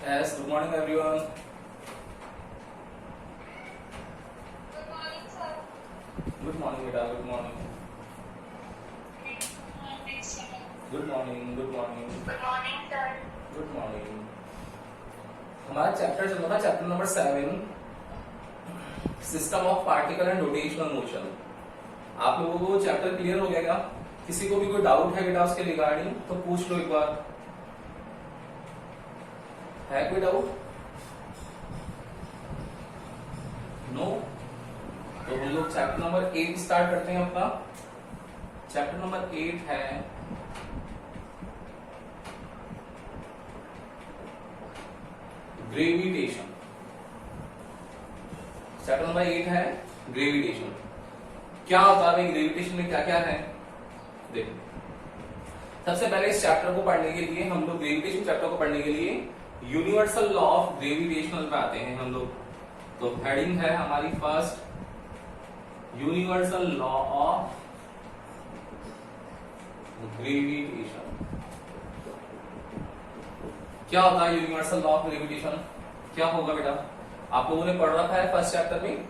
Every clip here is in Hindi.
Yes, good morning everyone. Good morning, sir. Good morning beta, good morning. Next sir. Good morning, good morning, Good morning, sir. good morning. हमारा चैप्टर चल रहा था chapter number 7, system of particle and rotational motion. आप लोगों को चैप्टर क्लियर हो गया क्या? किसी को भी कोई डाउट है बेटा उसके रिगार्डिंग तो पूछ लो एक बार। है कोई डाउट? नो? तो हम लोग चैप्टर नंबर 8 स्टार्ट करते हैं अपना। चैप्टर नंबर 8 है ग्रेविटेशन। चैप्टर नंबर 8 है ग्रेविटेशन। क्या होता है ग्रेविटेशन में, क्या क्या है देखो। सबसे पहले इस चैप्टर को पढ़ने के लिए हम लोग ग्रेविटेशन चैप्टर को पढ़ने के लिए यूनिवर्सल लॉ ऑफ ग्रेविटेशनल पे आते हैं हम लोग। तो हेडिंग है हमारी first universal law of gravitation. क्या होता है यूनिवर्सल लॉ ऑफ ग्रेविटेशन? क्या होगा बेटा? आप लोगों ने पढ़ रखा है फर्स्ट चैप्टर में,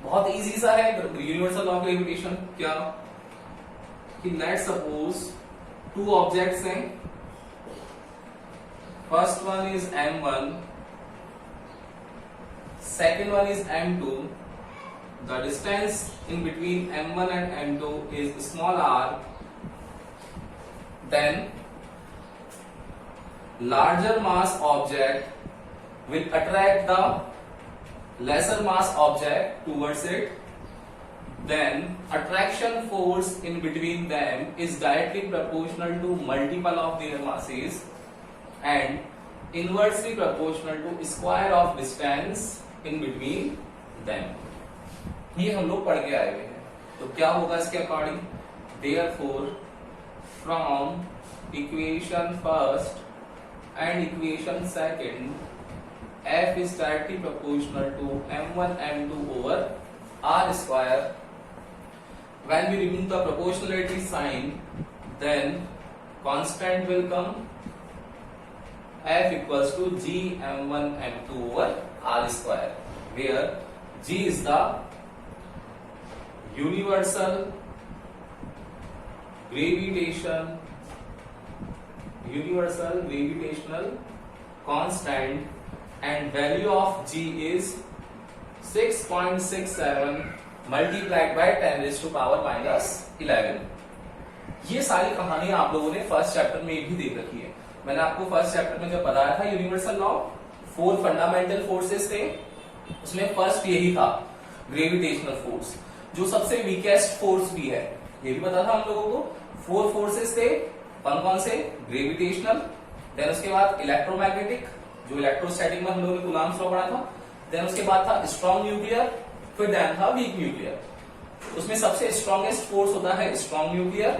बहुत इजी सा है यूनिवर्सल लॉ ऑफ ग्रेविटेशन। क्या कि लेट सपोज टू ऑब्जेक्ट्स हैं, first one is m1, second one is m2, the distance in between m1 and m2 is small r, then larger mass object will attract the lesser mass object towards it, then attraction force in between them is directly proportional to multiple of their masses and inversely proportional to square of distance in between them। ये हम लोग पढ़ के आए हुए हैं। तो क्या होगा इसके according? therefore from equation first and equation second, f is directly proportional to m1 m2 over r square। When we remove the proportionality sign, then constant will come, f equals to g m1 m2 over r square, where g is the universal gravitational constant and value of g is 6.67 multiplied by 10 raised to power minus 11। ये सारी कहानी आप लोगों ने फर्स्ट चैप्टर में भी देख रखी है। मैंने आपको फर्स्ट चैप्टर में जब बताया था यूनिवर्सल लॉ, 4 फंडामेंटल फोर्सेस थे, उसमें फर्स्ट यही था ग्रेविटेशनल फोर्स, जो सबसे वीकेस्ट फोर्स भी है। ये भी पता था हम लोगों को। 4 फोर्सेस थे, कौन कौन से? ग्रेविटेशनल, देन उसके बाद इलेक्ट्रोमैग्नेटिक, जो इलेक्ट्रोस्टैटिक में हम लोगों ने कूलॉम्स लॉ पढ़ा था, देन उसके बाद था स्ट्रॉन्ग न्यूक्लियर, फिर देन था वीक न्यूक्लियर। उसमें सबसे स्ट्रॉन्गेस्ट फोर्स होता है स्ट्रॉन्ग न्यूक्लियर,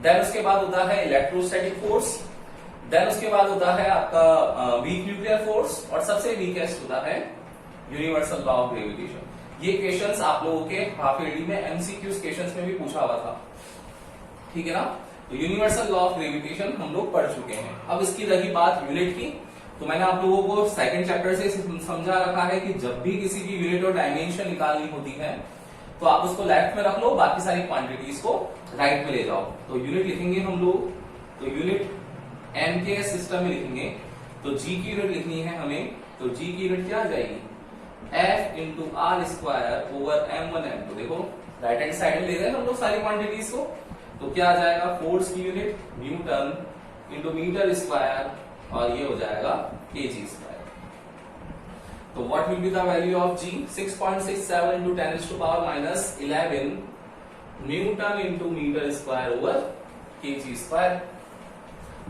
देन उसके बाद होता है इलेक्ट्रोस्टैटिक फोर्स, देन उसके बाद होता है आपका वीक न्यूक्लियर फोर्स, और सबसे वीकेस्ट होता है यूनिवर्सल लॉ ऑफ ग्रेविटेशन। ये क्वेश्चंस आप लोगों के हाफ ईयरली में एमसीक्यूज क्वेश्चंस में भी पूछा हुआ था, ठीक है ना। तो यूनिवर्सल लॉ ऑफ ग्रेविटेशन हम लोग पढ़ चुके हैं। अब इसकी रही बात यूनिट की, तो मैंने आप लोगों को सेकंड चैप्टर से समझा रखा है कि जब भी किसी की यूनिट और डायमेंशन निकालनी होती है तो आप उसको लेफ्ट में रख लो, बाकी सारी क्वांटिटीज को राइट में ले जाओ। तो यूनिट लिखेंगे हम लोग, तो यूनिट एम के सिस्टम में लिखेंगे, तो जी की यूनिट लिखनी है हमें, तो जी की यूनिट क्या आ जाएगी? F into R square over m1 m2। देखो राइट हैंड साइड में ले रहे हैं हम लोग सारी क्वांटिटीज को, तो क्या आ जाएगा? फोर्स की unit newton into metre square, और ये हो जाएगा kg स्क्वायर। तो what will be the value of g? 6.67 into 10 raised to power minus 11 newton into metre square over kg square.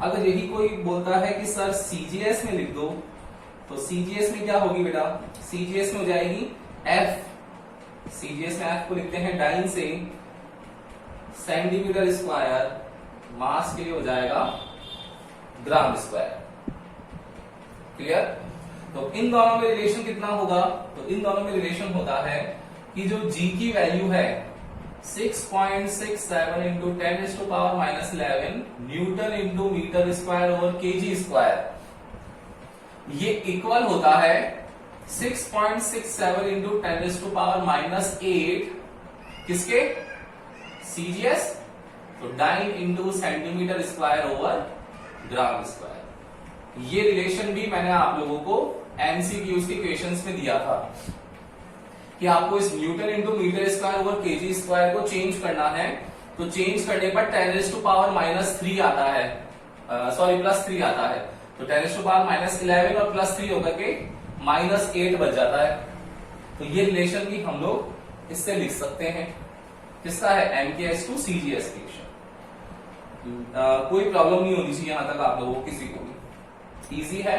अगर यही कोई बोलता है कि सर सीजीएस में लिख दो, तो सीजीएस में क्या होगी बेटा? सीजीएस में हो जाएगी F। सीजीएस में F को लिखते हैं डाइन से सेंटीमीटर स्क्वायर, मास के लिए हो जाएगा ग्राम स्क्वायर। क्लियर? तो इन दोनों में रिलेशन कितना होगा? तो इन दोनों में रिलेशन होता है कि जो G की वैल्यू है 6.67 into 10 raised to power minus 11 newton into metre square over KG square, ये इक्वल होता है 6.67 इंटू 10⁻⁻8 किसके? सीजीएस। तो dyne into centimetre square over gram square. ये रिलेशन भी मैंने आप लोगों को एमसीक्यूज के क्वेश्चंस में दिया था कि आपको इस newton into metre square over KG square को चेंज करना है। तो चेंज करने पर 10⁻³ आता है, सॉरी +3 आता है। तो 10⁻11 और +3 होकर के -8 बच जाता है। तो ये रिलेशन भी हम लोग इससे लिख सकते हैं। किसका है? MKS to CGS relation. कोई प्रॉब्लम नहीं होनी चाहिए यहां तक आप लोगों को किसी को भी। इजी है,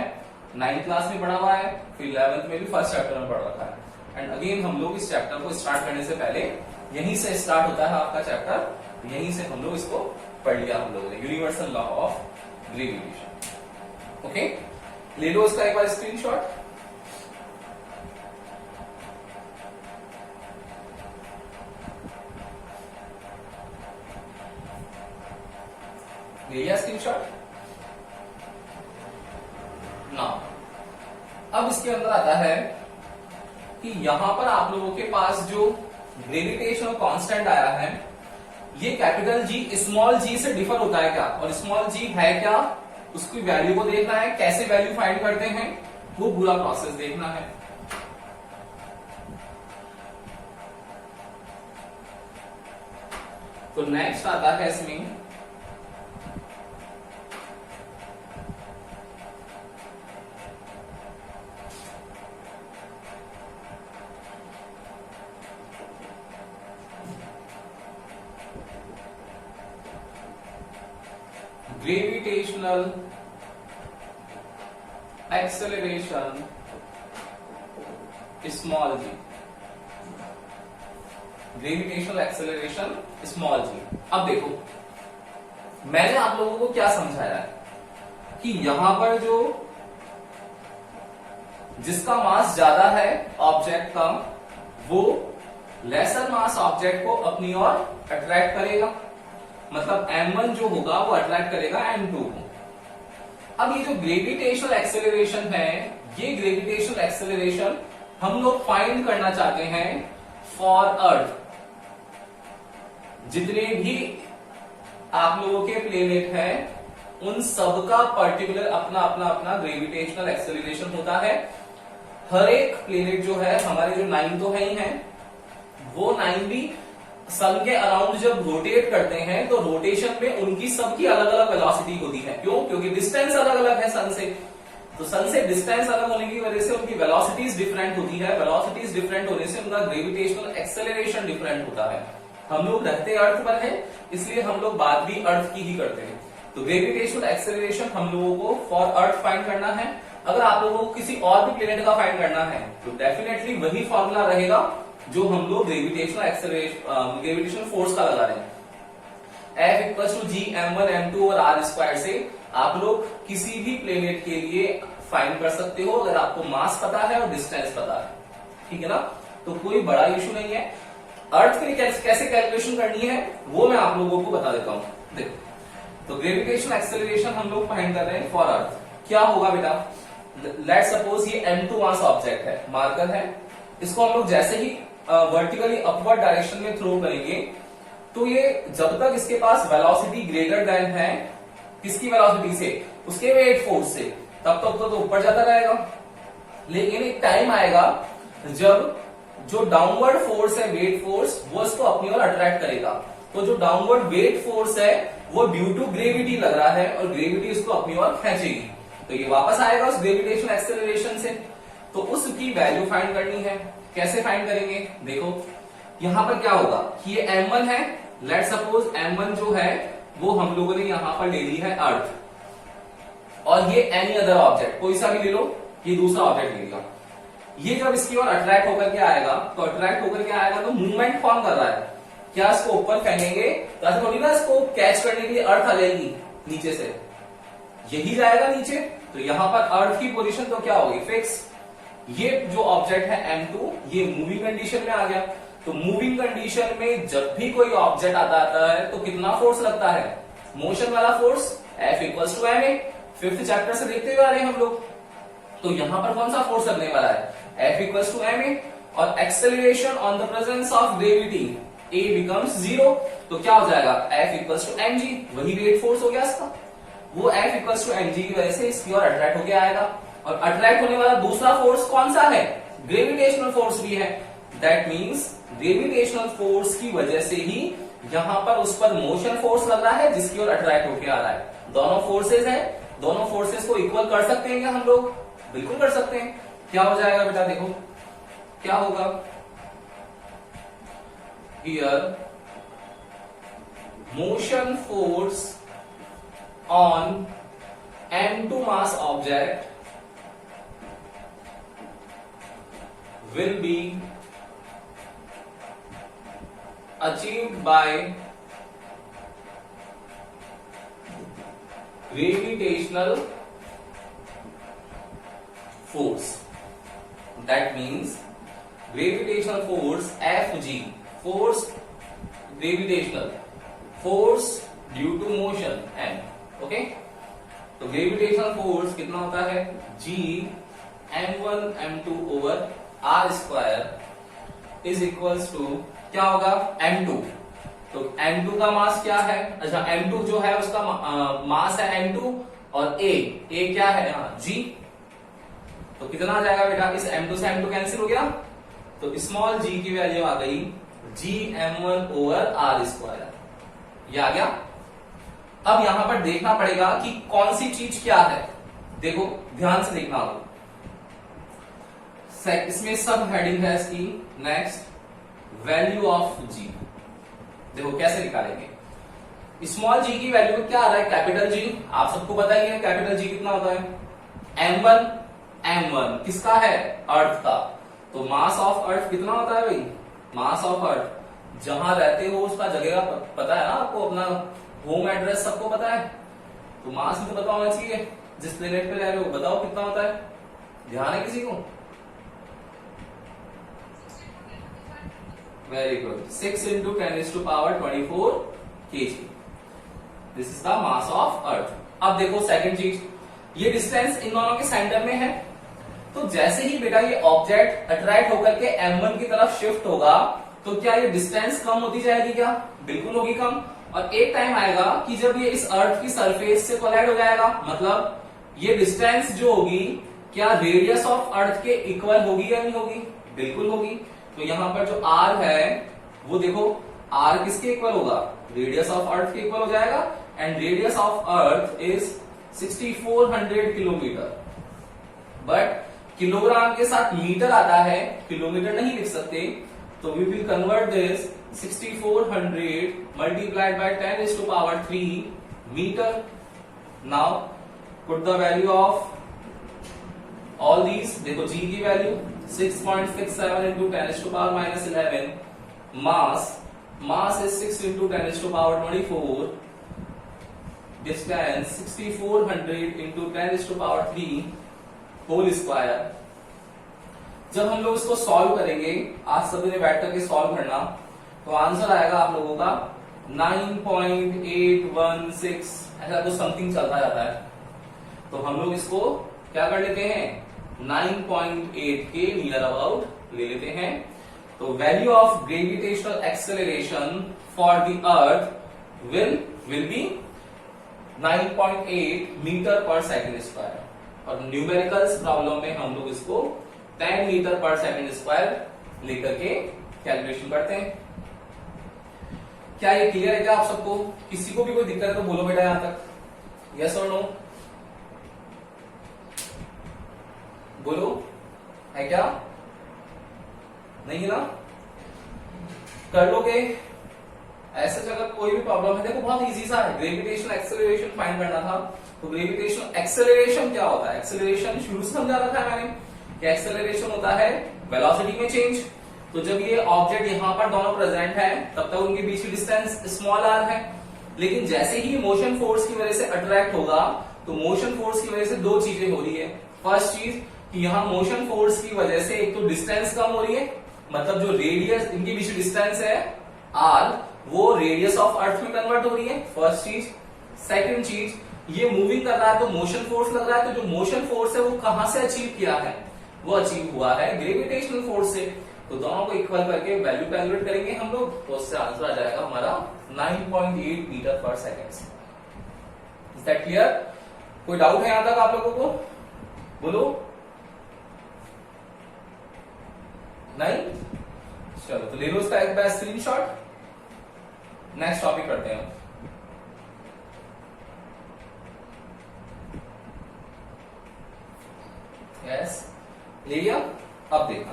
9th क्लास में पढ़ा हुआ है, फिर 11th में भी फर्स्ट चैप्टर में पढ़ रखा है। एंड अगेन हम लोग इस चैप्टर को स्टार्ट करने से पहले यहीं से स्टार्ट होता है आपका चैप्टर, यहीं से हम लोग इसको पढ़ लिया हम लोगों ने, universal law of gravitation. Okay, ले लो इसका एक बार स्क्रीनशॉट। ले लिया स्क्रीनशॉट ना। अब इसके अंदर आता है कि यहां पर आप लोगों के पास जो ग्रेविटेशनल कांस्टेंट आया है, ये कैपिटल जी स्मॉल जी से डिफर होता है क्या, और स्मॉल जी है क्या, उसकी वैल्यू को देखना है। कैसे वैल्यू फाइंड करते हैं वो पूरा प्रोसेस देखना है। तो नेक्स्ट आता है इसमें ग्रेविटेशनल एक्सेलरेशन स्मॉल जी। ग्रेविटेशनल एक्सेलरेशन स्मॉल जी। अब देखो, मैंने आप लोगों को क्या समझाया है कि यहां पर जो जिसका मास ज्यादा है ऑब्जेक्ट का, वो लेसर मास ऑब्जेक्ट को अपनी ओर अट्रैक्ट करेगा। मतलब m1 जो होगा वो अट्रैक्ट करेगा m2 को। अब ये जो ग्रेविटेशनल एक्सेलरेशन है, ये ग्रेविटेशनल एक्सेलरेशन हम लोग फाइंड करना चाहते हैं फॉर अर्थ। जितने भी आप लोगों के प्लेनेट हैं, उन सबका पर्टिकुलर अपना अपना अपना ग्रेविटेशनल एक्सेलरेशन होता है। हर एक प्लेनेट जो है, हमारे जो 9 तो है ही हैं, वो 9 भी सन के अराउंड जब रोटेट करते हैं तो रोटेशन में उनकी सबकी अलग अलग वेलोसिटी होती है। क्यों? क्योंकि डिस्टेंस अलग अलग है सन से। तो सन से डिस्टेंस अलग होने की वजह से उनकी वेलोसिटीज डिफरेंट होती है। वेलोसिटीज डिफरेंट होने से उनका ग्रेविटेशनल एक्सेलरेशन डिफरेंट होता है। हम लोग रहते अर्थ पर है, इसलिए हम लोग बात भी अर्थ की ही करते हैं। तो ग्रेविटेशनल एक्सेलरेशन हम लोगों को फॉर अर्थ फाइंड करना है। अगर आप लोगों को किसी और भी प्लेनेट का फाइंड करना है तो डेफिनेटली वही फॉर्मूला रहेगा जो हम लोग ग्रेविटेशनल एक्सेलरेशन ग्रेविटेशनल फोर्स का लगा रहे हैं। F equal to ji m1 m2 और r स्क्वायर से आप लोग किसी भी प्लेनेट के लिए फाइंड कर सकते हो, अगर आपको मास पता है और डिस्टेंस पता है। ठीक है ना? तो कोई बड़ा इश्यू नहीं है। अर्थ के लिए कैसे कैलकुलेशन करनी है वो मैं आप लोगों को बता देता हूं। देखो, तो ग्रेविटेशनल एक्सेलरेशन हम लोग फाइंड कर रहे हैं फॉर अर्थ। क्या होगा बेटा? लेट सपोज ये m2 मास ऑब्जेक्ट है, मार्कर है। इसको हम लोग जैसे ही वर्टिकली अपवर्ड डायरेक्शन में थ्रो करेंगे तो ये जब तक इसके पास वेलोसिटी ग्रेटर देन है किसकी वेलोसिटी से, उसके वेट फोर्स से, तब तक तो ऊपर जाता रहेगा। लेकिन एक टाइम आएगा जब जो डाउनवर्ड फोर्स है, वेट फोर्स, वो इसको अपनी ओर अट्रैक्ट करेगा। तो जो डाउनवर्ड वेट फोर्स है वो ड्यू टू ग्रेविटी लग रहा है और ग्रेविटी इसको अपनी ओर खींचेगी, तो ये वापस आएगा उस ग्रेविटेशनल एक्सेलरेशन से। तो उसकी वैल्यू फाइंड करनी है। कैसे फाइंड करेंगे? देखो, यहां पर क्या होगा कि ये m1 है। लेट सपोज m1 जो है वो हम लोगों ने यहां पर ले ली है अर्थ, और ये एनी अदर ऑब्जेक्ट, कोई सा भी ले लो, ये दूसरा ऑब्जेक्ट ले लिया। ये जब इसकी ओर अट्रैक्ट होकर के आएगा, तो अट्रैक्ट होकर के आएगा तो मूवमेंट फॉर्म कर रहा है। क्या इसको ऊपर फेंकेंगे तो ऐसा थोड़ी ना इसको कैच करने के लिए अर्थ आ जाएगी नीचे से, यही जाएगा नीचे। तो यहां पर अर्थ की पोजीशन तो क्या होगी? फिक्स। ये जो ऑब्जेक्ट है m2, ये मूविंग कंडीशन में आ गया। तो मूविंग कंडीशन में जब भी कोई ऑब्जेक्ट आता है तो कितना फोर्स लगता है? मोशन वाला force, F equal to ma। 5th chapter से देखते हुए आ रहे हैं हम लोग। तो यहां पर कौन सा फोर्स लगने वाला है, F इक्वल्स टू ma, और acceleration on the presence of gravity A becomes 0, तो क्या हो जाएगा, F इक्वल्स टू mg, वही वेट फोर्स हो गया इसका, वो F इक्वल्स टू mg की वजह से इसकी ओर अट्रैक्ट होके आएगा, और अट्रैक्ट होने वाला दूसरा फोर्स कौन सा है, ग्रेविटेशनल फोर्स भी है। दैट मीन्स ग्रेविटेशनल फोर्स की वजह से ही यहां पर उस पर मोशन फोर्स लग रहा है जिसकी ओर अट्रैक्ट होके आ रहा है। दोनों फोर्सेस हैं, दोनों फोर्सेस को इक्वल कर सकते हैं क्या हम लोग, बिल्कुल कर सकते हैं। क्या हो जाएगा बेटा, देखो क्या होगा, here motion force on m2 mass object will be achieved by gravitational force. That means gravitational force Fg, force gravitational force due to motion m, okay? तो ग्रेविटेशनल फोर्स कितना होता है, G m1 m2 over r square is equals to क्या होगा, m2। तो m2 का मास क्या है, अच्छा m2 जो है उसका मास है m2, और a क्या है, G। तो कितना आ जाएगा बेटा, इस m2 से m2 कैंसिल हो गया, तो स्मॉल g की वैल्यू आ गई G m1 over r square, ये आ गया। अब यहां पर देखना पड़ेगा कि कौन सी चीज क्या है, देखो ध्यान से देखना होगा, इसमें सब हेडिंग है इसकी, नेक्स्ट वैल्यू ऑफ जी। देखो कैसे निकालेंगे, स्मॉल जी की वैल्यू क्या आ रहा है, कैपिटल जी, आप सबको पता ही है कैपिटल जी कितना होता है, m1 किसका है, अर्थ का। तो मास ऑफ अर्थ कितना होता है भाई, मास ऑफ अर्थ, जहां रहते हो उसका जगह का पता है ना आपको, अपना होम एड्रेस सबको पता है, तो मास भी तो पता होना चाहिए, जिस प्लेनेट पे रह रहे हो बताओ कितना होता है, ध्यान है किसी को, very good, 6 into 10 to power 24 kg, this is the mass of अर्थ। अब देखो सेकंड चीज, ये डिस्टेंस इन दोनों के सेंटर में है, तो जैसे ही बेटा ये ऑब्जेक्ट अट्रैक्ट होकर के m1 की तरफ शिफ्ट होगा, तो क्या ये डिस्टेंस कम होती जाएगी क्या, बिल्कुल होगी कम, और एक टाइम आएगा कि जब ये इस अर्थ की सरफेस से कोलाइड हो जाएगा, मतलब ये डिस्टेंस जो होगी क्या रेडियस ऑफ अर्थ के इक्वल होगी या नहीं होगी, बिल्कुल होगी। तो यहां पर जो r है वो देखो r किसके इक्वल होगा, रेडियस ऑफ अर्थ के इक्वल हो जाएगा, and radius of earth is 6400 kilometre, but kilogram के साथ मीटर आता है, किलोमीटर नहीं लिख सकते, तो we will convert this 6400 multiplied by 10 is to power 3 meter. Now put the value of all these, देखो g की value 6.67 into 10 is to power minus 11, mass is 6 into 10 is to power 24, distance 6400 into 10 is to power 3 whole square। जब हम लोग इसको सॉल्व करेंगे, आज सभी ने बैठ करके सॉल्व करना, तो आंसर आएगा आप लोगों का 9.816, ऐसा कुछ समथिंग चलता जाता है, तो हम लोग इसको क्या कर लेते हैं, 9.8 के नियर अबाउट ले लेते हैं। तो value of gravitational acceleration for the earth will be 9.8 metre per second square, और न्यूमेरिकल्स प्रॉब्लम में हम लोग इसको 10 मीटर पर सेकेंड स्क्वायर लेकर के कैलकुलेशन करते हैं। क्या ये क्लियर है क्या आप सबको, किसी को भी कोई दिक्कत है तो बोलो बेटा यहां तक, यस और नो, बोलो, है क्या, नहीं है ना, कर लोगे, ऐसे जगह कोई भी प्रॉब्लम है, देखो बहुत इजी सा है, ग्रेविटेशनल एक्सेलरेशन फाइंड करना था, तो ग्रेविटेशनल एक्सेलरेशन क्या होता है, एक्सेलरेशन शुरू से समझा रखा है मैंने, कि एक्सेलरेशन होता है वेलोसिटी में चेंज। तो जब ये ऑब्जेक्ट यहां पर दोनों प्रेजेंट है, तब तक उनके बीच की डिस्टेंस स्मॉल r है, लेकिन जैसे ही मोशन फोर्स की वजह से अट्रैक्ट होगा, तो मोशन फोर्स की वजह से दो चीजें हो रही है। फर्स्ट चीज कि यहाँ मोशन फोर्स की वजह से एक तो डिस्टेंस कम हो रही है, मतलब जो रेडियस इनके बीच डिस्टेंस है r, वो रेडियस ऑफ अर्थ में कन्वर्ट हो रही है, फर्स्ट चीज। सेकंड चीज ये मूविंग कर रहा है तो मोशन फोर्स लग रहा है, तो जो मोशन फोर्स है वो कहां से अचीव किया है, वो अचीव हुआ है ग्रेविटेशनल फोर्स से। तो दोनों को इक्वल करके वैल्यू कैलकुलेट करेंगे हम लोग, तो उससे आंसर आ जाएगा हमारा 9.8 metre per second. Is that clear? कोई डाउट है यहां तक आप लोगों को? बोलो। नहीं? चलो तो ले लो उसका एक बार स्क्रीनशॉट। नेक्स्ट टॉपिक करते हैं। यस, ले लिया। अब देखा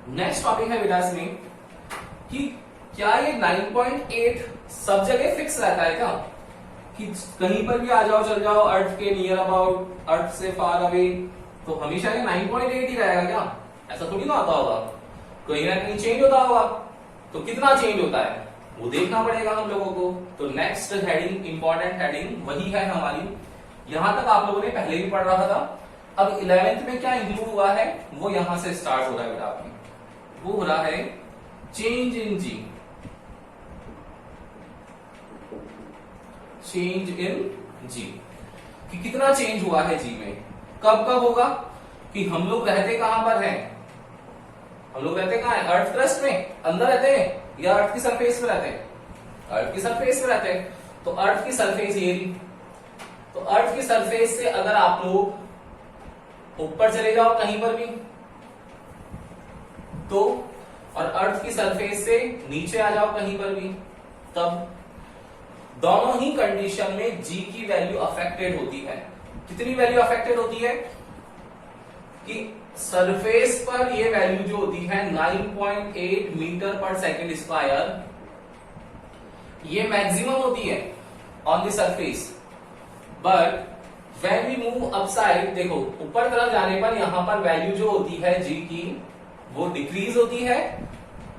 नेक्स्ट टॉपिक है बेटा इसमें कि क्या ये 9.8 सब जगह फिक्स रहता है क्या, कि कहीं पर भी आ जाओ चल जाओ अर्थ के नियर अबाउट, अर्थ से फार अवे, तो हमेशा ये 9.8 ही रहेगा क्या? ऐसा थोड़ी ना होता होगा, कहीं ना कहीं चेंज होता होगा। तो कितना चेंज होता है वो देखना पड़ेगा हम लोगों को। तो नेक्स्ट हेडिंग, इंपॉर्टेंट हेडिंग वही है हमारी। यहां तक आप लोगों ने पहले भी पढ़ रहा था। अब 11th में क्या इंक्लूड हुआ है वो यहां से स्टार्ट हो रहा है बेटा आपकी, वो हो रहा है change in ji. Change in जी कि कितना चेंज हुआ है जी में, कब कब होगा, कि हम लोग रहते कहां पर हैं, हम लोग रहते कहां हैं, अर्थ क्रस्ट में अंदर रहते हैं या अर्थ की सरफेस में रहते हैं? अर्थ की सरफेस में रहते हैं। तो अर्थ की सरफेस ये रही, तो अर्थ की सरफेस से अगर आप लोग ऊपर चले जाओ कहीं पर भी तो, और अर्थ की सरफेस से नीचे आ जाओ कहीं पर भी तब, दोनों ही कंडीशन में जी की वैल्यू अफेक्टेड होती है। कितनी वैल्यू अफेक्टेड होती है कि सरफेस पर ये वैल्यू जो होती है 9.8 मीटर पर सेकेंड स्क्वायर, ये मैक्सिमम होती है on the surface. But when we move upside, देखो ऊपर तरफ जाने पर यहां पर वैल्यू जो होती है जी की वो डिक्रीज होती है,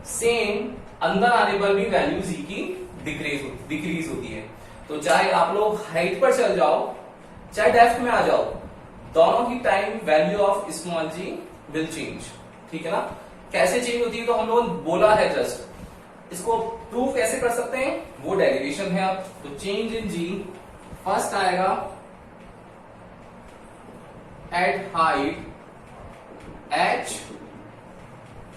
सेम अंदर आने पर भी वैल्यू जी की डिक्रीज होती है। तो चाहे आप लोग हाइट पर चल जाओ चाहे डेप्थ में आ जाओ, दोनों ही time value of small G will change. ठीक है ना? कैसे चेंज होती है तो हम लोगों ने बोला है जस्ट, इसको प्रूव कैसे कर सकते हैं वो डेरिवेशन है। अब तो चेंज इन जी फर्स्ट आएगा एट हाइट h,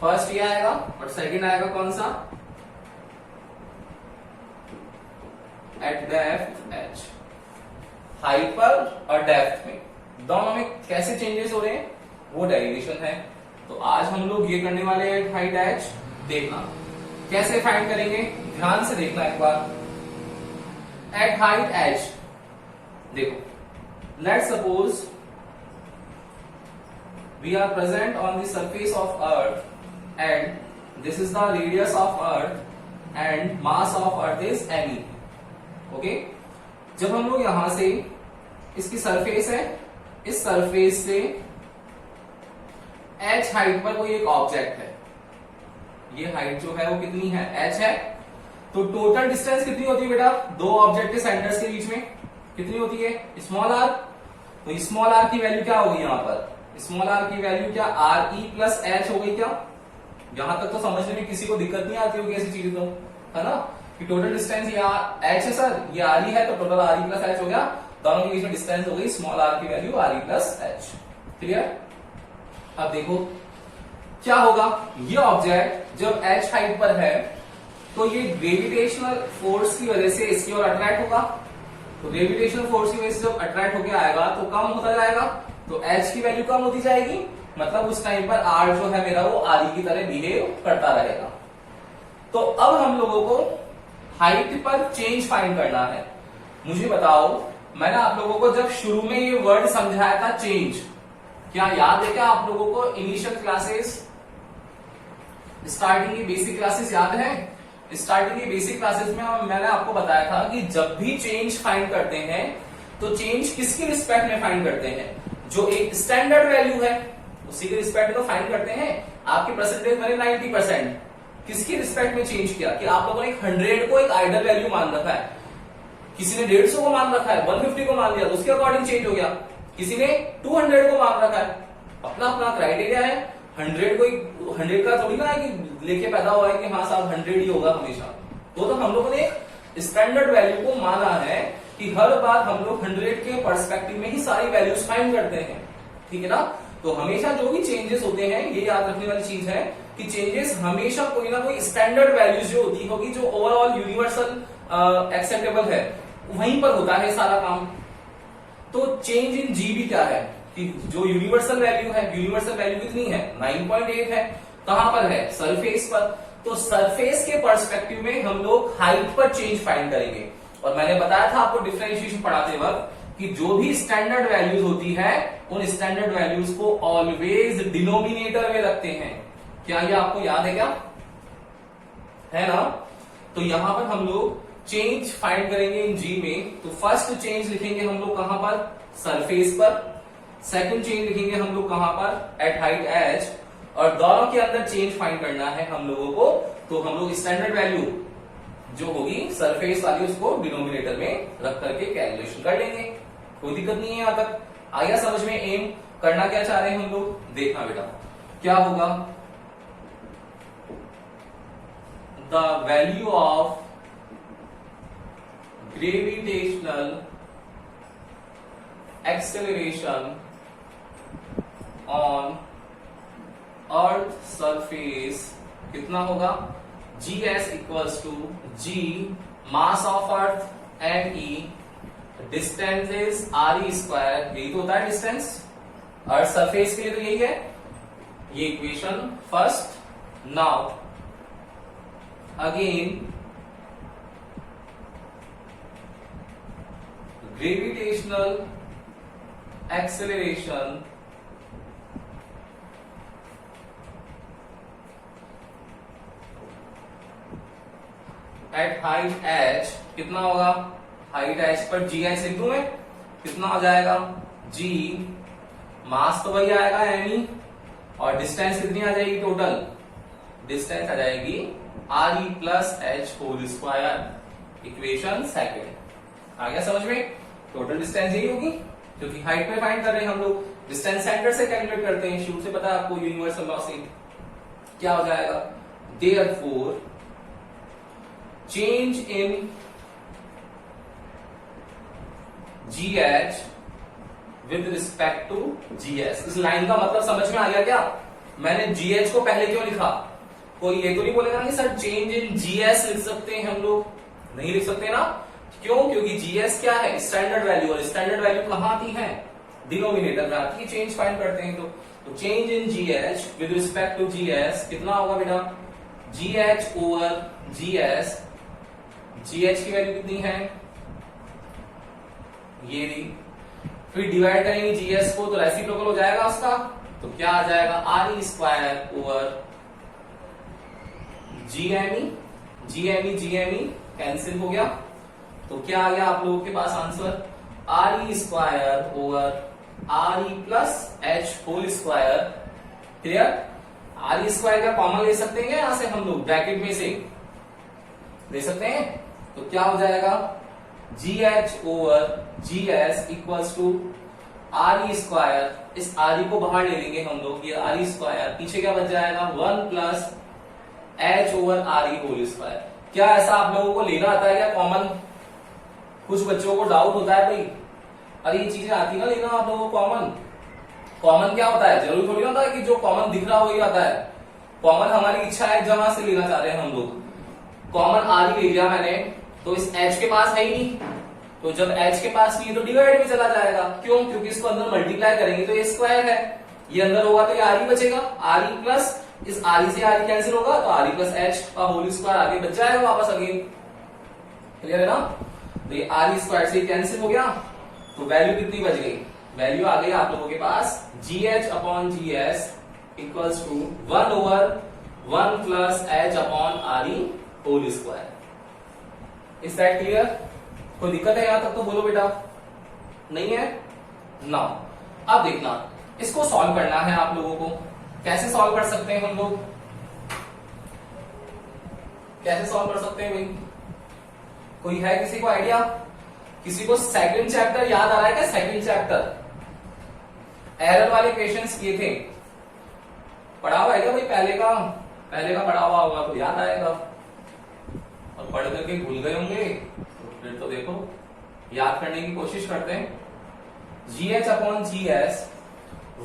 फर्स्ट ये आएगा और सेकंड आएगा कौन सा, एट डेप्थ h। हाइट पर और डेप्थ में दोनों में कैसे चेंजेस हो रहे हैं वो डेरिवेशन है। तो आज हम लोग ये करने वाले हैं एट हाइट h। देखना कैसे फाइंड करेंगे, ध्यान से देखना एक बार। एट हाइट h देखो, let's suppose we are present on the surface of earth and this is the radius of earth and mass of earth is me। Okay, जब हम लोग यहां से, इसकी सरफेस है, इस सरफेस से h हाइट पर कोई एक ऑब्जेक्ट है, ये हाइट जो है वो कितनी है, h है। तो टोटल डिस्टेंस कितनी होती है बेटा दो ऑब्जेक्ट के सेंटर्स के बीच में, कितनी होती है, स्मॉल आर। तो स्मॉल आर की वैल्यू क्या होगी यहाँ पर, स्मॉल आर की वैल्यू क्या, आर ई प्लस एच हो गई क्या? यहां तक तो समझने में किसी को दिक्कत नहीं आती होगी ऐसी चीज तो, है ना, कि टोटल डिस्टेंस ये एच है सर, ये आर ई है, तो total are E plus H हो गया, दोनों के बीच में डिस्टेंस हो गई स्मॉल आर की value are E plus H. Clear? अब देखो क्या होगा, ये ऑब्जेक्ट जब एच हाइट पर है तो ये ग्रेविटेशनल फोर्स की वजह से इसकी ओर अट्रैक्ट होगा। तो ग्रेविटेशनल फोर्स की वजह से जब अट्रैक्ट होकर आएगा तो कम होता जाएगा, तो h की वैल्यू कम होती जाएगी, मतलब उस टाइम पर r जो है मेरा वो r की तरह बिहेव करता रहेगा। तो अब हम लोगों को हाइट पर चेंज फाइंड करना है। मुझे बताओ, मैंने आप लोगों को जब शुरू में ये वर्ड समझाया था चेंज, क्या याद है क्या आप लोगों को? इनिशियल क्लासेस, स्टार्टिंग की बेसिक क्लासेस याद है? स्टार्टिंग की बेसिक क्लासेस में मैंने आपको बताया था कि जब भी चेंज फाइंड करते हैं तो चेंज किसकी रिस्पेक्ट में फाइंड करते हैं, जो एक स्टैंडर्ड वैल्यू है उसी के रिस्पेक्ट में तो फाइंड करते हैं। आपके परसेंटेज मैंने 90%, किसकी रिस्पेक्ट में चेंज किया कि आप लोगों ने 100 को एक आइडल वैल्यू मान रखा है, किसी ने 150 को मान रखा है, 150 को मान लिया तो उसके अकॉर्डिंग चेंज हो गया, किसी ने 200 को मान रखा है, अपना अपना क्राइटेरिया है। 100 को 100 का थोड़ी ना है कि लेके पैदा हुआ है कि हाँ साहब 100 ही होगा हमेशा। तो हम लोगों ने एक स्टैंडर्ड वैल्यू को माना है कि हर बार हम लोग 100 के पर्सपेक्टिव में ही सारी वैल्यूज फाइंड करते हैं, ठीक है ना। तो हमेशा जो भी चेंजेस होते हैं, ये याद रखने वाली चीज है कि चेंजेस हमेशा कोई ना कोई स्टैंडर्ड वैल्यूज जो होती होगी, जो ओवरऑल यूनिवर्सल एक्सेप्टेबल है, वहीं पर होता है सारा काम। तो चेंज इन जी भी क्या है कि जो यूनिवर्सल वैल्यू है, यूनिवर्सल वैल्यू कितनी है, 9.8 है। कहां पर है, सरफेस पर। तो सरफेस के पर्सपेक्टिव में हम लोग हाइट पर चेंज फाइंड करेंगे। और मैंने बताया था आपको डिफरेंशिएशन पढ़ाते वक्त कि जो भी स्टैंडर्ड वैल्यूज होती है, उन स्टैंडर्ड वैल्यूज को ऑलवेज डिनोमिनेटर में रखते हैं। क्या ये आपको याद है क्या, है ना। तो यहां पर हम लोग चेंज फाइंड करेंगे इन जी में। तो फर्स्ट चेंज लिखेंगे हम लोग कहां पर, सरफेस पर। सेकंड चेंज लिखेंगे हम लोग कहां पर, एट हाइट एच। और दोनों के अंदर चेंज फाइंड करना है हम लोगों को। तो हम लोग स्टैंडर्ड वैल्यू जो होगी सरफेस वाली, उसको डिनोमिनेटर में रख करके कैलकुलेशन कर लेंगे। कोई दिक्कत नहीं है यहां तक। आया समझ में। एम करना क्या चाह रहे हैं हम लोग, देखना बेटा क्या होगा। The value of gravitational acceleration on earth surface कितना होगा, G S equals to G mass of earth M E, distance is R E square. यही तो होता है डिस्टेंस अर्थ सरफेस के लिए, तो यही है ये equation first. Now again gravitational acceleration at height H कितना होगा, हाइट एच पर जी एच लिख दूं मैं, कितना हो जाएगा, जी मास तो वही आएगा एम, और डिस्टेंस कितनी आ जाएगी टोटल, डिस्टेंस आ जाएगी R E plus H whole square. Equation second आ गया समझ में। टोटल डिस्टेंस यही होगी क्योंकि हाइट में फाइंड कर रहे हैं हम लोग, डिस्टेंस सेंटर से कैलकुलेट करते हैं, शुरू से पता है आपको यूनिवर्सल लॉ से। क्या हो जाएगा, therefore change in G H with respect to G S. इस लाइन का मतलब समझ में आ गया क्या, मैंने जी एच को पहले क्यों लिखा। कोई ये तो नहीं बोलेगा कि sir change in G S लिख सकते हैं हम लोग, नहीं लिख सकते ना। क्यों, क्योंकि जी एस क्या है, स्टैंडर्ड वैल्यू, और स्टैंडर्ड वैल्यू कहां आती है, डिनोमिनेटर में आती है। चेंज फाइंड करते हैं तो change in G H with respect to G S कितना होगा बेटा, G H over G S. G H की वैल्यू कितनी है, ये दी, फिर डिवाइड करेंगे जी एस को तो रेसिप्रोकल हो जाएगा उसका, तो क्या आ जाएगा R E square over G M E. G M E cancel हो गया, तो क्या आ गया आप लोगों के पास answer, R E square over R E plus H whole square. Clear, R E square का कॉमन ले सकते हैं यहां से हम लोग, ब्रैकेट में से ले सकते हैं, तो क्या हो जाएगा G H over G S equals to R E square. इस आर ई को बाहर ले लेंगे हम लोग, ये आर ई स्क्वायर, पीछे क्या बच जाएगा 1 plus H over R E whole square. क्या ऐसा आप लोगों को लेना आता है क्या कॉमन, कुछ बच्चों को डाउट होता है भाई, अरे ये चीजें आती ना लेना आप लोगों को कॉमन। कॉमन क्या होता है, जरूरी थोड़ी होता है कि जो कॉमन दिख रहा वही आता है। कॉमन हमारी इच्छा है जहां से लेना चाह रहे हैं हम लोग। कॉमन आर ई ले लिया मैंने, तो इस एच के पास है ही नहीं, तो जब एच के पास नहीं है तो डिवाइड में चला जाएगा। क्यों, क्योंकि इसको अंदर मल्टीप्लाई करेंगे तो ये स्क्वायर है, ये अंदर होगा तो ये आर ई बचेगा, आर ई प्लस इस आर ई से आर ई कैंसिल होगा, तो आर ई प्लस एच का होल स्क्वायर आगे बच जाएगा वापस अगेन। क्लियर है ना, तो ये आर ई स्क्वायर से कैंसिल हो गया, तो वैल्यू कितनी बच गई, वैल्यू आ गई आप लोगों के पास G H upon G S equals to 1 over 1 plus H upon R E whole square. Is that clear, कोई दिक्कत है यहां तक तो बोलो बेटा, नहीं है ना। अब देखना, इसको सॉल्व करना है आप लोगों को। कैसे सॉल्व कर सकते हैं हम लोग, कैसे सॉल्व कर सकते हैं भाई, कोई है किसी को आइडिया, किसी को सेकंड चैप्टर याद आ रहा है क्या, सेकंड चैप्टर एरर वाले क्वेश्चंस किए थे, पढ़ा हुआ है क्या भाई, पहले का पढ़ा हुआ होगा तो याद आएगा, और पढ़ करके भूल गए होंगे तो फिर तो देखो याद करने की कोशिश करते हैं। GH अपॉन GS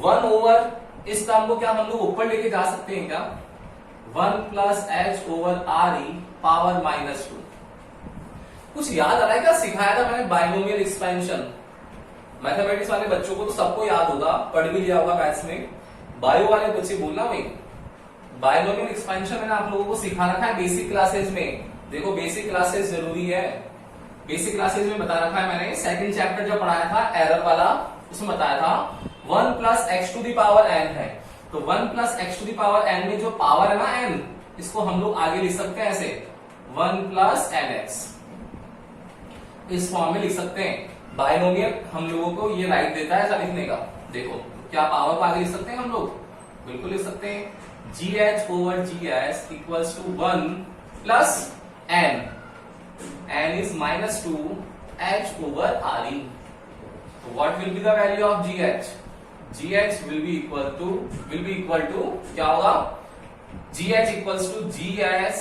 1 ओवर, इस टर्म को क्या हम लोग ऊपर लेके जा सकते हैं क्या? 1 प्लस एच ओवर आर ई पावर -2। कुछ याद आ रहा है क्या? सिखाया था मैंने बाइनोमियल एक्सपेंशन। मैथमेटिक्स वाले बच्चों को तो सबको याद होगा, पढ़ भी लिया होगा मैथ्स में। बायो वाले बच्चे बोलना भाई, बाइनोमियल एक्सपेंशन मैंने आप लोगों को सिखा रखा है बेसिक क्लासेस में। देखो बेसिक क्लासेस जरूरी है, बेसिक क्लासेस में बता रखा है मैंने। सेकंड चैप्टर जो पढ़ाया था एरर वाला, उसमें बताया था 1 plus X to the power N है। तो 1 plus X to the power N में जो पावर है ना एन, इसको हम लोग आगे लिख सकते हैं ऐसे 1 प्लस एन एक्स, इस फॉर्म में लिख सकते हैं। बाइनोमियल हम लोगों को ये राइट देता है ऐसा लिखने का। देखो क्या पावर को आगे लिख सकते हैं हम लोग? बिल्कुल लिख सकते हैं। GH over GS equals to 1 plus n, n is -2 h over RE. So what will be the value of GH? GH will be equal to क्या होगा? GH equals to GS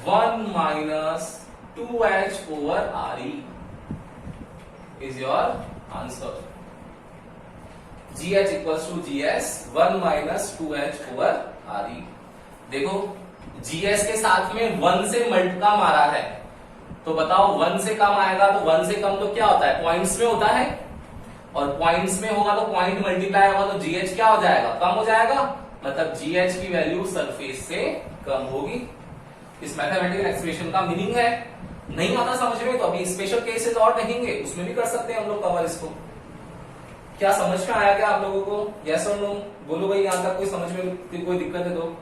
1 minus 2h over RE is your answer. GH equals to GS 1 minus 2h over RE. देखो GS के साथ में 1 से मल्टीप्लाई मारा है, तो बताओ 1 से कम आएगा तो 1 से कम तो क्या होता है? पॉइंट्स में होता है, और पॉइंट्स में होगा तो पॉइंट मल्टीप्लाई होगा तो GH क्या हो जाएगा? कम हो जाएगा। मतलब GH की वैल्यू सरफेस से कम होगी। इस मैथमेटिकल एक्सप्रेशन का मीनिंग है। नहीं आता समझ में तो अभी स्पेशल केसेस और देखेंगे, उसमें भी कर सकते हैं हम लोग कवर इसको। क्या समझ में आया क्या आप लोगों को? यस और नो बोलो भाई, यहां तक कोई समझ में कोई दिक्कत है तो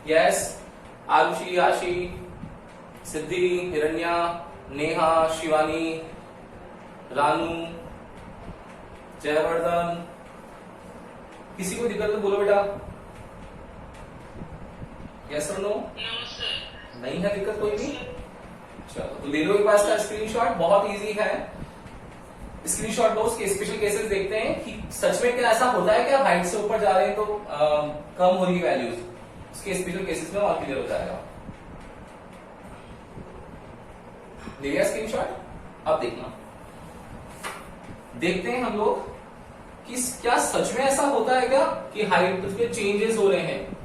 यस। आरुषि, आशी, सिद्धि, हिरण्या, नेहा, शिवानी, रानू, जयवर्धन, किसी को दिक्कत तो बोलो बेटा। यस और नो? नहीं है दिक्कत कोई भी? चलो तो ले लो एक बार इसका स्क्रीनशॉट, बहुत इजी है। स्क्रीनशॉट लो, उसके स्पेशल केसेस देखते हैं कि सच में क्या ऐसा होता है क्या? हाइट से ऊपर जा रहे हैं तो कम हो रही है वैल्यूज। उसके स्पेशल केसेस में और क्लियर हो जाएगा। ले लिया स्क्रीनशॉट? अब देखना, देखते हैं हम लोग कि क्या सच में ऐसा होता है क्या कि हाइट के चेंजेस हो रहे हैं।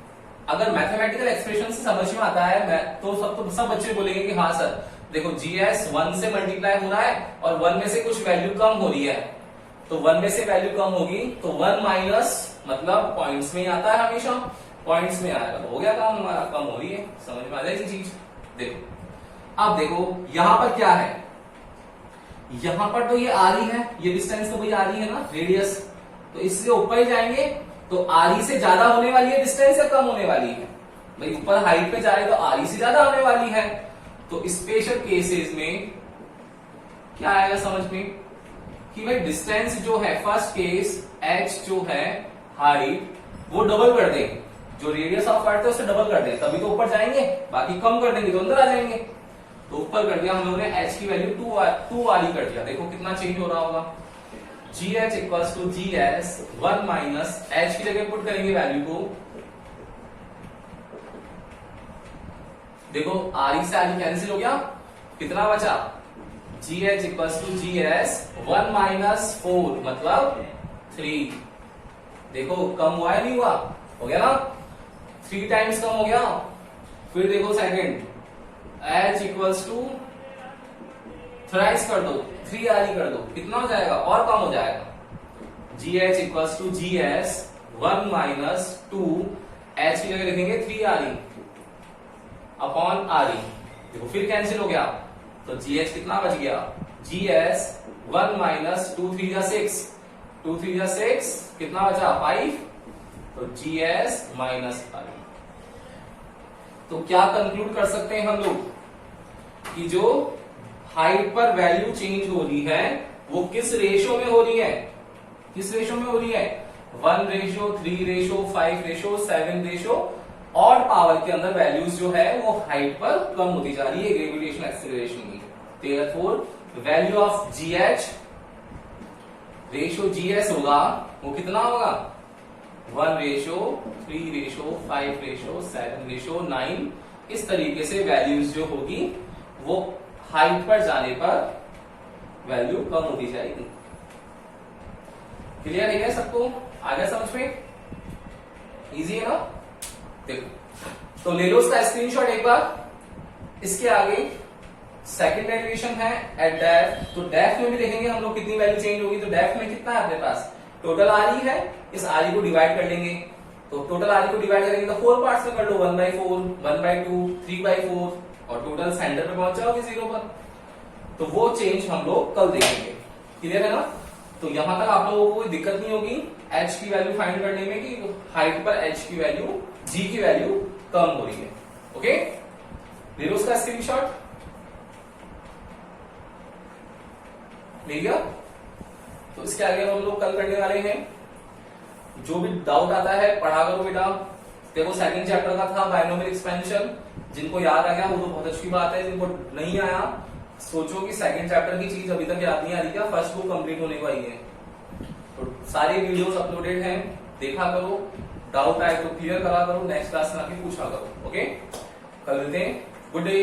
अगर मैथमेटिकल एक्सप्रेशन से समझ में आता है तो सब बच्चे बोलेंगे कि हाँ सर देखो GS 1 से मल्टीप्लाई हो रहा है और 1 में से कुछ वैल्यू कम हो रही है, तो 1 में से वैल्यू कम होगी तो 1 माइनस मतलब पॉइंट्स में ही आता है, हमेशा पॉइंट्स में आएगा तो हो गया काम हमारा, कम हो रही है। समझ में आ जाएगी चीज। देखो अब देखो यहां पर क्या है, यहां पर तो ये RE है, ये डिस्टेंस तो भाई RE है ना, रेडियस, तो इससे ऊपर ही जाएंगे तो RE से ज्यादा होने वाली है डिस्टेंस या कम होने वाली है? भाई ऊपर हाइट पे जा रहे तो RE से ज्यादा होने वाली है। तो स्पेशल केसेस में क्या आएगा समझ में कि भाई डिस्टेंस जो है, फर्स्ट केस h जो है हाइट, वो डबल कर दें, जो रेडियस ऑफ अर्थ है उसे डबल कर दें, तभी तो ऊपर जाएंगे, बाकी कम कर देंगे तो अंदर आ जाएंगे। तो ऊपर कर दिया हम लोगों ने, h की वैल्यू 2 RE कर दिया। देखो कितना चेंज हो रहा होगा। GH equals to GS 1 minus h की जगह पुट करेंगे वैल्यू को, देखो RE से RE कैंसिल हो गया, कितना बचा? GH equals to GS 1 minus 4 मतलब 3। देखो कम हुआ है नहीं हुआ? हो गया ना, 3 टाइम्स कम हो गया। फिर देखो second, H equals to thrice कर दो, 3 RE कर दो, कितना हो जाएगा? और कम हो जाएगा। GH equals to GS 1 minus 2, H की जगह लिखेंगे 3 RE अपॉन RE। देखो फिर कैंसिल हो गया तो GH कितना बच गया? GS 1 माइनस 2 3 जा 6, 2 3 जा 6, कितना बचा? 5, तो GS माइनस RE। तो क्या कंक्लूड कर सकते हैं हम लोग कि जो हाइट पर वैल्यू चेंज हो रही है वो किस रेशो में हो रही है? किस रेशो में हो रही है? 1 रेशो, 3 रेशो, 5 रेशो, 7 रेशो, और पावर के अंदर वैल्यूज जो है वो हाइट पर कम होती जा रही है ग्रेविटेशनल एक्सीलरेशन की। Therefore value of GH ratio GS होगा, वो कितना होगा? 1 रेशो, 3 रेशो, 5 रेशो, 7 रेशो, 9। इस तरीके से वैल्यूज जो होगी वो हाइट पर जाने पर वैल्यू कम होती जाएगी। क्लियर है सबको? आ गया समझ में? इजी है ना? देखो तो ले लो इसका स्क्रीनशॉट एक बार। इसके आगे सेकंड डेरिवेशन है एट डेफ, तो डेफ में भी देखेंगे हम लोग कितनी वैल्यू चेंज होगी। तो डेफ में कितना है अपने पास, टोटल आर है, इस आर को डिवाइड कर लेंगे। तो टोटल आर को डिवाइड करेंगे तो 4 पार्ट्स में कर लो, 1/4, 1/2, 3/4 और टोटल सेंटर पे पहुंच जाओगे 0 पर। तो वो चेंज हम लोग कल देखेंगे। क्लियर है ना? तो यहां तक आप लोगों को कोई दिक्कत नहीं होगी एच की वैल्यू फाइंड करने में कि हाइट पर एच की वैल्यू, जी की वैल्यू कम हो रही है। ओके, ले लो उसका स्क्रीनशॉट। ले लिया? तो इसके आगे हम लोग कल करने वाले हैं। जो भी डाउट आता है पढ़ा करो बेटा। देखो सेकंड चैप्टर का था बायनोमियल एक्सपेंशन, जिनको याद आ गया वो तो बहुत अच्छी बात है। जिनको नहीं आया सोचो कि सेकंड चैप्टर की चीज अभी तक याद नहीं आ रही क्या, फर्स्ट बुक कंप्लीट होने को आई है। तो सारी वीडियोस अपलोडेड हैं, देखा करो, डाउट आए तो क्लियर करा करो, नेक्स्ट क्लास में आके पूछा करो। ओके, कल मिलते हैं। Good day.